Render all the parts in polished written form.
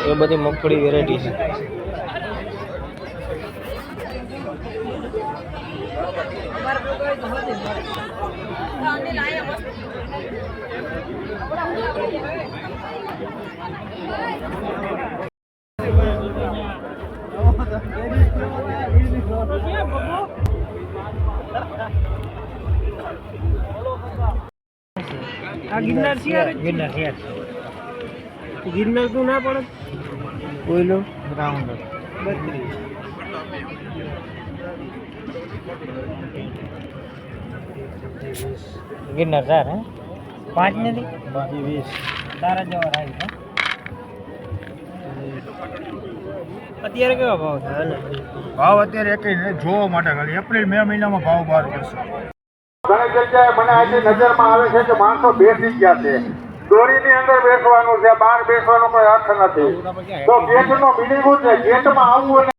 ये बड़ी मगफળી वेरायटी है। गिरनार गिरनार तो ना पड़े कोई लो ग्राउंड गिरनार सर है 5 नहीं 20 तारा जवा राई है અત્યારે કેવા ભાવ છે ભાવ અત્યારે એક જોવા માટે ખાલી એપ્રિલ મે મહિનામાં ભાવ બહાર પડશે। ઘણી જગ્યાએ મને આજે નજરમાં આવે છે કે માણસો બેસી ગયા છે, દોરીની અંદર બેસવાનું છે, બહાર બેસવાનો કોઈ અર્થ નથી। તો ગેટનો મિનિમમ છે, ગેટમાં આવવું અને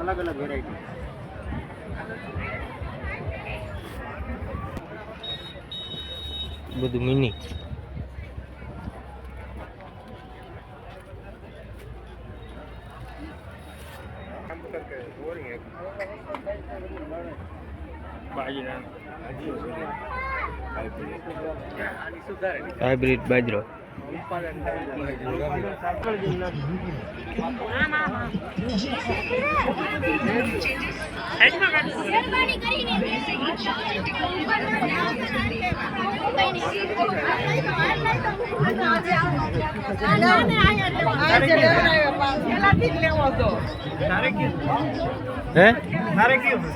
अलग अलग वेरायटी બધું મિની હાઇબ્રિડ બાજરો હે મારે કેવું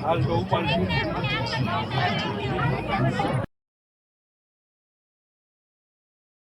હાલ તો ઉપર